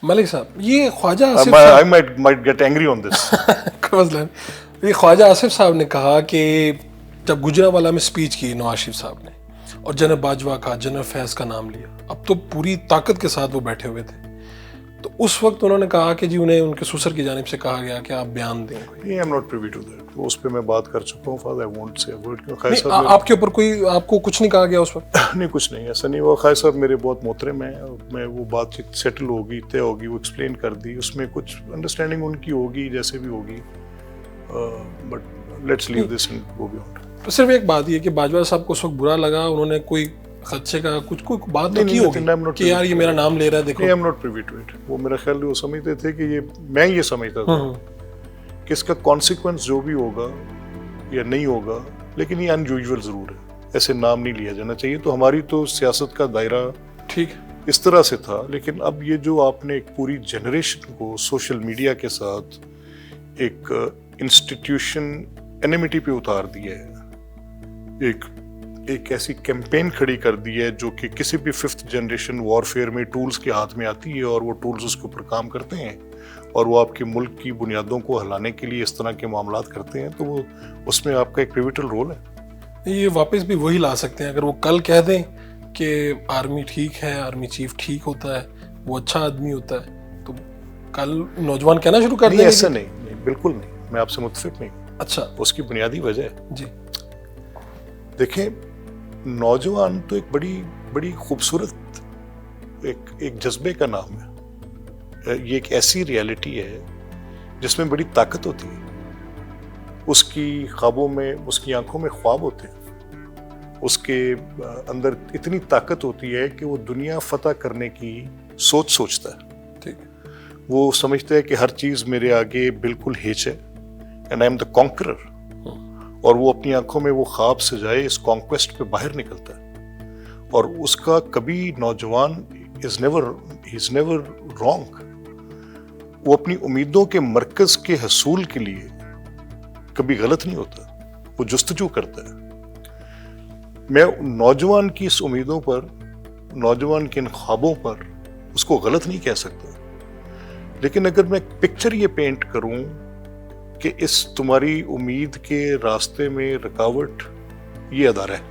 ملک صاحب یہ خواجہ Asif I might get angry on this. یہ خواجہ آصف صاحب نے کہا کہ جب گجرانوالہ میں سپیچ کی نواز شریف صاحب نے اور جنرل باجوہ کا جنرل فیض کا نام لیا, اب تو پوری طاقت کے ساتھ وہ بیٹھے ہوئے تھے, تو اس وقت انہوں نے کہا کہ جی انہیں ان کے سسر کی جانب سے کہا گیا کہ آپ بیان دیں. I'm not privy to that. اس پہ میں بات کر چکا ہوں. Father I won't say a word. آپ کے اوپر کوئی آپ کو کچھ نہیں کہا گیا اس وقت؟ نہیں, کچھ نہیں, ایسا نہیں ہوا. خیر صاحب میرے بہت محترم ہیں, میں وہ بات سیٹل ہوگی, طے ہوگی, وہ ایکسپلین کر دی, اس میں کچھ انڈرسٹینڈنگ ان کی ہوگی جیسے بھی ہوگی, but let's leave this and go beyond. تو صرف ایک بات یہ کہ باجوہ صاحب کو اس وقت برا لگا, انہوں نے کوئی خدشے کا کوئی بات تو کی ہوگی کہ یار یہ میرا نام لے رہا ہے دیکھو. I'm not privy to it. وہ میرا خیال وہ سمجھتے تھے کہ یہ, میں یہ سمجھتا تھا کہ اس کا کانسیکوینس جو بھی ہوگا یا نہیں ہوگا, لیکن یہ انیوژول ضرور ہے, ایسے نام نہیں لیا جانا چاہیے. تو ہماری تو سیاست کا دائرہ ٹھیک اس طرح سے تھا, لیکن اب یہ جو آپ نے ایک پوری جنریشن کو سوشل میڈیا کے ساتھ ایک انسٹیٹیوشن انیمیٹی پہ اتار دیا ہے, ایک ایسی کیمپین کھڑی کر دی ہے جو کہ کسی بھی ففتھ جنریشن وارفیئر میں ٹولز کے ہاتھ میں آتی ہے اور وہ ٹولز اس کے اوپر کام کرتے ہیں اور وہ آپ کے ملک کی بنیادوں کو ہلانے کے لیے اس طرح کے معاملات کرتے ہیں, تو وہ اس میں آپ کا ایک پیوٹل رول ہے. یہ واپس بھی وہی لا سکتے ہیں اگر وہ کل کہہ دیں کہ آرمی ٹھیک ہے, آرمی چیف ٹھیک ہوتا ہے, وہ اچھا آدمی ہوتا ہے, تو کل نوجوان کہنا شروع کر دیں گے. ایسا نہیں, بالکل نہیں, میں آپ سے متفق نہیں. اچھا, اس کی بنیادی وجہ ہے جی دیکھیں, نوجوان تو ایک بڑی خوبصورت ایک جذبے کا نام ہے. یہ ایک ایسی ریالٹی ہے جس میں بڑی طاقت ہوتی ہے. اس کی خوابوں میں, اس کی آنکھوں میں خواب ہوتے ہیں, اس کے اندر اتنی طاقت ہوتی ہے کہ وہ دنیا فتح کرنے کی سوچتا ہے. ٹھیک, وہ سمجھتا ہے کہ ہر چیز میرے آگے بالکل ہیچ ہے, and I am the conqueror. اور وہ اپنی آنکھوں میں وہ خواب سجائے اس کانکویسٹ پہ باہر نکلتا ہے, اور اس کا کبھی نوجوان از نیور رانگ. وہ اپنی امیدوں کے مرکز کے حصول کے لیے کبھی غلط نہیں ہوتا, وہ جستجو کرتا ہے. میں نوجوان کی اس امیدوں پر, نوجوان کے ان خوابوں پر اس کو غلط نہیں کہہ سکتا, لیکن اگر میں پکچر یہ پینٹ کروں کہ اس تمہاری امید کے راستے میں رکاوٹ یہ ادارہ ہے,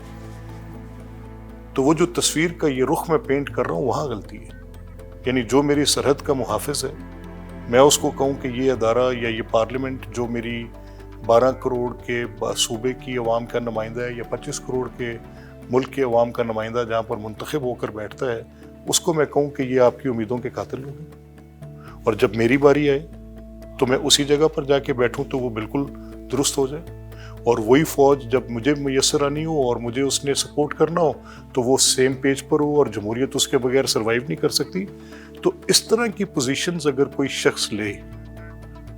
تو وہ جو تصویر کا یہ رخ میں پینٹ کر رہا ہوں وہاں غلطی ہے. یعنی جو میری سرحد کا محافظ ہے, میں اس کو کہوں کہ یہ ادارہ یا یہ پارلیمنٹ جو میری 12 کروڑ کے صوبے کی عوام کا نمائندہ ہے یا 25 کروڑ کے ملک کے عوام کا نمائندہ جہاں پر منتخب ہو کر بیٹھتا ہے, اس کو میں کہوں کہ یہ آپ کی امیدوں کے قاتل ہوں گے, اور جب میری باری آئے تو میں اسی جگہ پر جا کے بیٹھوں تو وہ بالکل درست ہو جائے. اور وہی فوج جب مجھے میسر آنی ہو اور مجھے اس نے سپورٹ کرنا ہو تو وہ سیم پیج پر ہو, اور جمہوریت اس کے بغیر سروائیو نہیں کر سکتی. تو اس طرح کی پوزیشنز اگر کوئی شخص لے,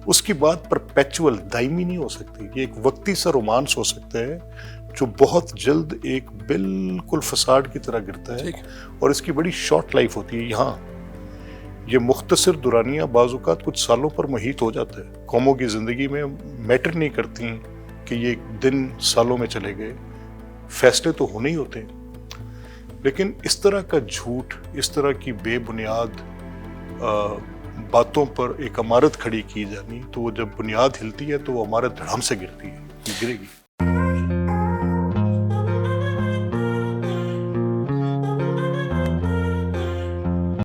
اس کی بات پرپیچول دائمی نہیں ہو سکتی. یہ ایک وقتی سا رومانس ہو سکتا ہے جو بہت جلد ایک بالکل فساد کی طرح گرتا ہے, اور اس کی بڑی شارٹ لائف ہوتی ہے. یہاں یہ مختصر دورانیہ بعض اوقات کچھ سالوں پر محیط ہو جاتا ہے. قوموں کی زندگی میں میٹر نہیں کرتی کہ یہ دن سالوں میں چلے گئے, فیصلے تو ہونے ہی ہوتے ہیں. لیکن اس طرح کا جھوٹ, اس طرح کی بے بنیاد باتوں پر ایک عمارت کھڑی کی جانی, تو وہ جب بنیاد ہلتی ہے تو وہ عمارت دھڑام سے گرتی ہے, گرے گی.